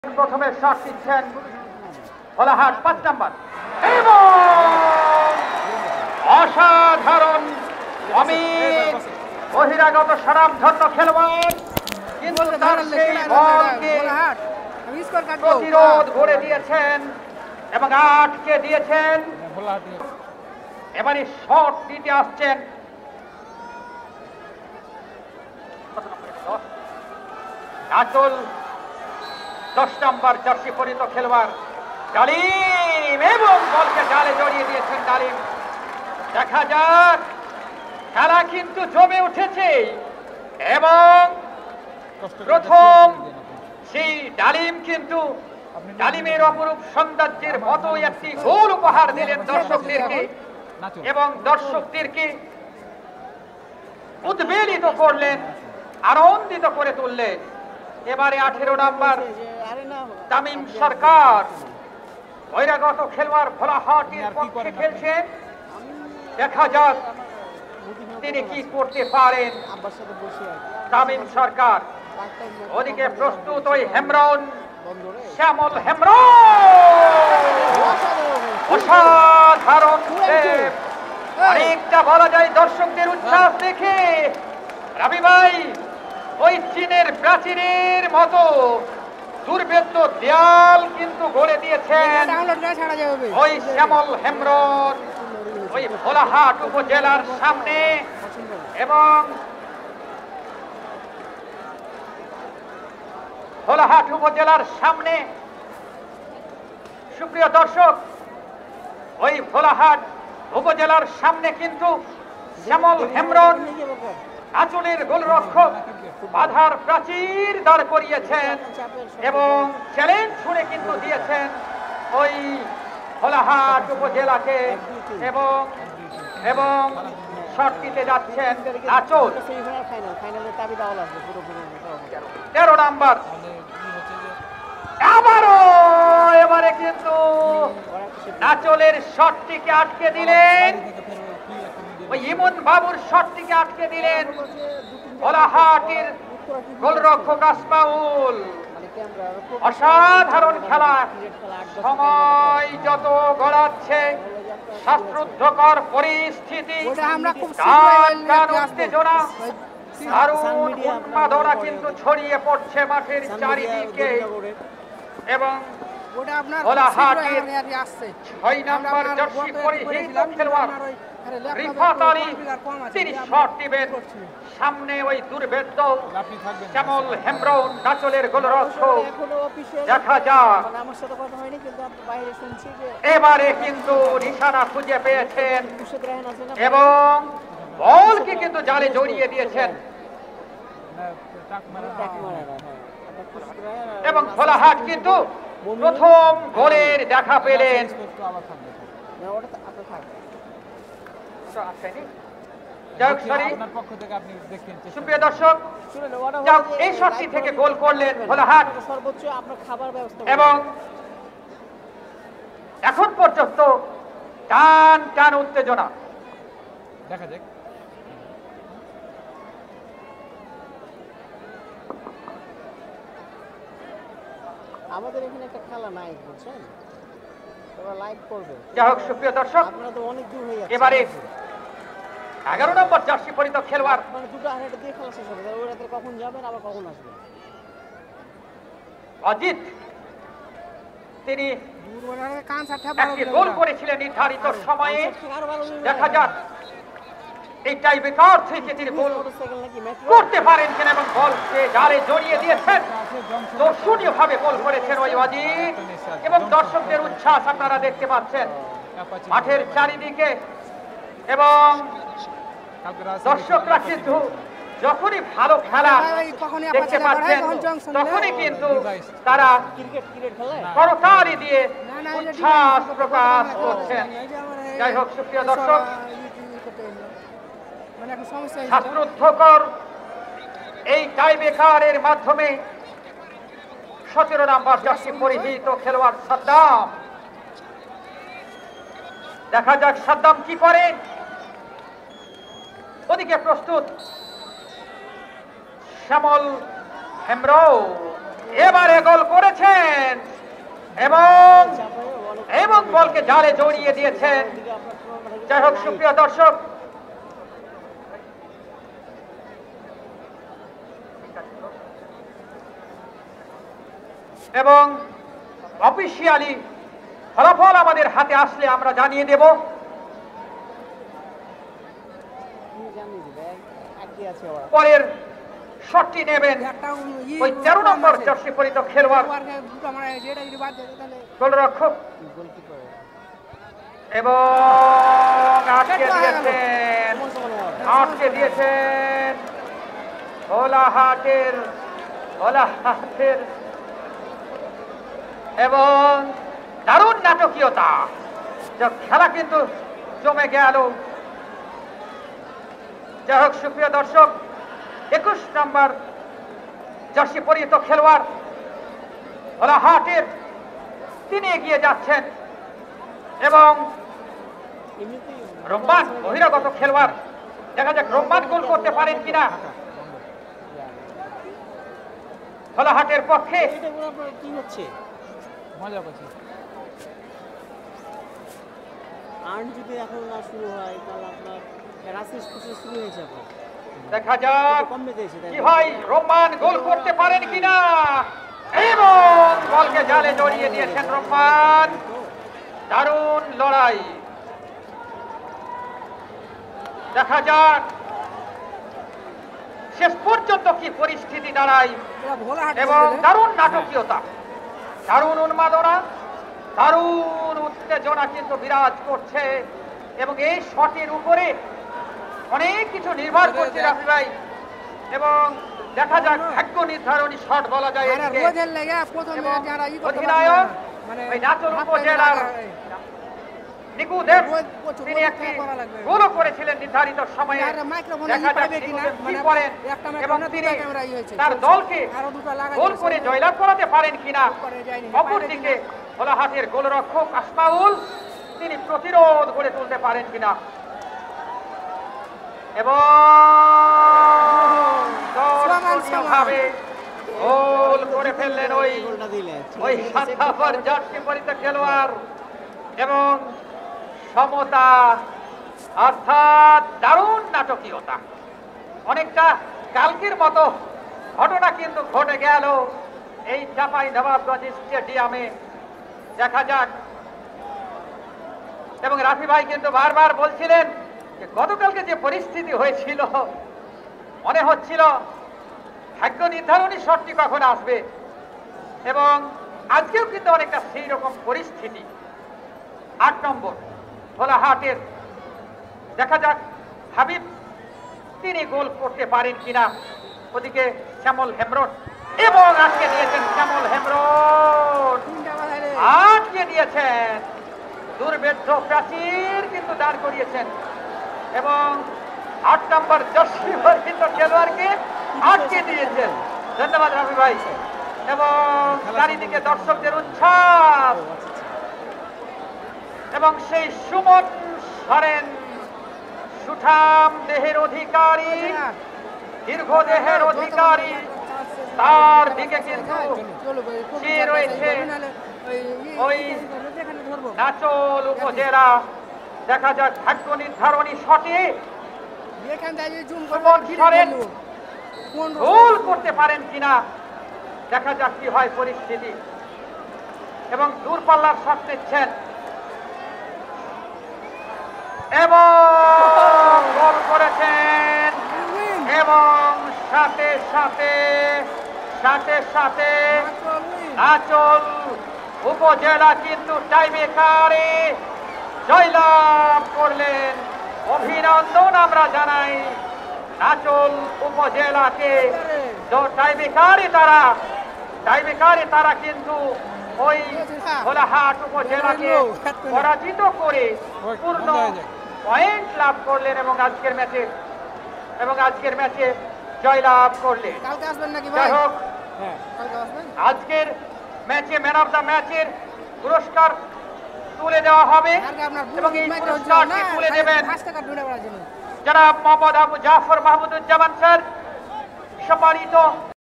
প্রথমে শট দিচ্ছেন ভোলাহাট ৫ নম্বর এবং অসাধারণ অমিত বহিরাগত স্বনামধন্য খেলোয়াড়, কিন্তু তার সেই বলকে প্রতিরোধ করে দিয়েছেন এবং আটকে দিয়েছেন। এবারে শট দিতে আসছেন আচল ১০ নম্বর জার্সি পরিহিত খেলোয়াড় ডালিম এবং বলকে জালে জড়িয়ে দিয়েছেন ডালিম। দেখা যাক, খেলা কিন্তু জমে উঠেছে এবং প্রথম সেই ডালিম কিন্তু ডালিমের অপরূপ সৌন্দর্যের মতো একটি গোল উপহার দিলেন দর্শকদেরকে এবং দর্শকদেরকে উদ্বেলিত করলেন, আনন্দিত করে তুললেন। এবারে 18 নম্বর তামিম সরকার বহিরাগত খেলোয়াড় ভোলাহাটের পক্ষে খেলছেন। দেখা যাক তিনি কি করতে পারেন। তামিম সরকার ওদিকে প্রস্তুত ওই হেমরন, শ্যামল হেমরন অসাধারণ সেভ। অনেকটা বলা যায় দর্শকদের উচ্ছ্বাস দেখে রবি ভাই ওই চীনের প্রাচীরের মতো দুর্ভেদ্য দেয়াল কিন্তু গড়ে দিয়েছেন ওই শ্যামল হেমরন ওই ভোলাহাট উপজেলার সামনে। এবং ভোলাহাট উপজেলার সামনে সুপ্রিয় দর্শক, ওই ভোলাহাট উপজেলার সামনে কিন্তু শ্যামল হেমরন আঁচলের গোলরক্ষক বাধার প্রাচীর দাঁড় করিয়েছেন এবং চ্যালেঞ্জ ছুড়ে কিন্তু দিয়েছেন ওই ভোলাহাট উপজেলাকে এবং এবং শট দিতে যাচ্ছেন আঁচল 13 নম্বর। আবারও এবারে কিন্তু আঁচলের শটটিকে আটকে দিলেন, ওই ইমন বাবুর শটটিকে আটকে দিলেন ভোলাহাটের গোলরক্ষক আসমাউল। অসাধারণ খেলা, সময় যত গড়াচ্ছে শ্বাসরুদ্ধকর পরিস্থিতি, উত্তেজনা, দারুণ উন্মাদনা কিন্তু ছড়িয়ে পড়ছে মাঠের চারিদিকে এবং ভোলাহাটের 6 নম্বর জার্সি পরিহিত খেলোয়াড় রিফাত আলী তিনি শট দিবেন সামনে ওই দুর্ভেদ্য শ্যামল হেমরন আঁচলের গোলরক্ষক। দেখা যাক, এবারে কিন্তু নিশানা খুঁজে পেয়েছেন এবং বলকে কিন্তু জালে জড়িয়ে দিয়েছেন এবং ভোলাহাট কিন্তু প্রথম গোলের দেখা পেলেন। সুপ্রিয় দর্শক, এই শটটি থেকে গোল করলেন ভোলাহাট এবং এখন পর্যন্ত টান টান উত্তেজনা। দেখা যাক, আমাদের এখানে একটা খেলা নাই বুঝছেন, তোমরা লাইভ করবে। যাই হোক সুপ্রিয় দর্শক, আপনারা তো অনেক দূর হয়ে যাচ্ছে। এবারে 11 নম্বর জার্সি পরিহিত খেলোয়াড় মানে দুটো আড়াইটা দিয়ে খেলা শেষ হবে, ওই রাতে কখন যাবেন আবার কখন আসবেন? অজিত তিনি একটি গোল করেছিলেন নির্ধারিত সময়ে। দেখা যাক এই টাই বেকার থেকে তিনি গোল করতে পারেন কিনা এবং বলকে জালে জড়িয়ে দিয়েছেন। দর্শনীয় ভাবে গোল করেছেন ওই অজিত এবং দর্শকদের উচ্ছ্বাস আপনারা দেখতে পাচ্ছেন মাঠের চারিদিকে এবং দর্শকরা কিন্তু যখনই ভালো খেলা দেখতে পাচ্ছেন তখনই কিন্তু তারা করতালি দিয়ে উচ্ছ্বাস প্রকাশ করছেন। যাই হোক সুপ্রিয় দর্শক, শ্বাসরুদ্ধকর এই টাইব্রেকারের মাধ্যমে 17 নম্বর জার্সি পরিহিত খেলোয়াড় সাদ্দাম। দেখা যাক সাদ্দাম কি করেন। ওদিকে প্রস্তুত শ্যামল হেমরন এবারে গোল করেছেন এবং এবং বলকে জালে জড়িয়ে দিয়েছেন। যাই হোক সুপ্রিয় দর্শক, এবং অফিসিয়ালি ফলাফল আমাদের হাতে আসলে আমরা জানিয়ে দেব। পরের শটটি নেবেন ওই 13 নম্বর জার্সি পরিহিত খেলোয়াড় গোলরক্ষক এবং আটকে দিয়েছেন ভোলাহাটের এবং দারুণ নাটকীয়তা, খেলা কিন্তু জমে গেল। যাই হোক সুপ্রিয় দর্শক, 21 নম্বর জার্সি পরিহিত খেলোয়াড় ভোলাহাটের তিনি এগিয়ে যাচ্ছেন এবং রহমান বহিরাগত খেলোয়াড়, দেখা যাক রহমান গোল করতে পারেন কিনা ভোলাহাটের পক্ষে। কি হচ্ছে মজা পাচ্ছি, আর্ন যদি এখন না শুরু হয় তাহলে আপনার রাসেস প্রসেস শুরু হয়েছে। আপনার দেখা যাক কি হয়, রহমান গোল করতে পারেন কিনা এবং বলকে জালে জড়িয়ে দিয়েছেন রহমান। দারুণ লড়াই, দেখা যাক শেষ পর্যন্ত কি পরিস্থিতি দাঁড়ায় এবং দারুণ নাটকীয়তা, দারুণ উন্মাদনা, দারুণ উত্তেজনা কিন্তু বিরাজ করছে এবং এই শটের উপরে অনেক কিছু নির্ভর করছে রাফি ভাই। এবং দেখা যাক ভাগ্য নির্ধারণী শট বলা যায়। অধিনায়ক নাচল উপজেলার নিকু দেব তিনি একটি গোলও করেছিলেন নির্ধারিত সময়ে। দেখা যাক নিকু দেব কি করেন এবং তিনি তার দলকে গোল করে জয়লাভ করাতে পারেন কিনা। অপরদিকে ভোলাহাটের গোলরক্ষক আসমাউল তিনি প্রতিরোধ গড়ে তুলতে পারেন কিনা এবং দর্শনীয়ভাবে গোল করে ফেললেন ওই 7 নম্বর জার্সি পরিহিত খেলোয়াড়। এবং সমতা অর্থাৎ দারুণ নাটকীয়তা, অনেকটা কালকের মতো ঘটনা কিন্তু ঘটে গেল এই চাঁপাই নবাবগঞ্জ স্টেডিয়ামে। দেখা যাক, এবং রাফি ভাই কিন্তু বারবার বলছিলেন যে গতকালকে যে পরিস্থিতি হয়েছিল মনে হচ্ছিল ভাগ্য নির্ধারণী শটটি কখন আসবে, এবং আজকেও কিন্তু অনেকটা সেই রকম পরিস্থিতি। 8 নম্বর ভোলাহাটের, দেখা যাক হাবিব তিনি গোল করতে পারেন কিনা। ওদিকে শ্যামল হেমব্রম এবং আটকে দিয়েছেন শ্যামল হেমব্রম, আটকে দিয়েছেন দুর্বেদ্য প্রাচীর কিন্তু দাঁড় করিয়েছেন এবং 8 নম্বর জার্সি পরিহিত খেলোয়াড়কে আটকে দিয়েছেন। ধন্যবাদ রাফি ভাই। এবং চারিদিকে দর্শকদের উচ্ছ্বাস এবং সেই সুমন সরেন সুঠাম দেহের অধিকারী, দীর্ঘ দেহের অধিকারী, তার দিকে কিন্তু চেয়ে রয়েছে ওই নাচল উপজেলা। দেখা যাক ভাগ্য নির্ধারণী শটে সুমন সরেন গোল করতে পারেন কিনা। দেখা যাক কি হয় পরিস্থিতি। এবং দূরপাল্লার শট নিচ্ছেন এবং গোল করেছেন এবং সাথে সাথে নাচল উপজেলা কিন্তু টাইব্রেকারে জয়লাভ করলেন। অভিনন্দন আমরা জানাই নাচল উপজেলাকে। টাইব্রেকারে তারা কিন্তু ওই ভোলাহাট উপজেলাকে পরাজিত করে পূর্ণ পয়েন্ট লাভ করলেন এবং আজকের ম্যাচে জয়লাভ করলেন। যাই হোক, আজকের ম্যাচে ম্যান অফ দ্য ম্যাচের পুরস্কার তুলে দেওয়া হবে এবং এই পুরস্কারটি তুলে দেবেন জনাব মোহাম্মদ আবু জাফর মাহমুদুজ্জামান স্যার, সম্মানিত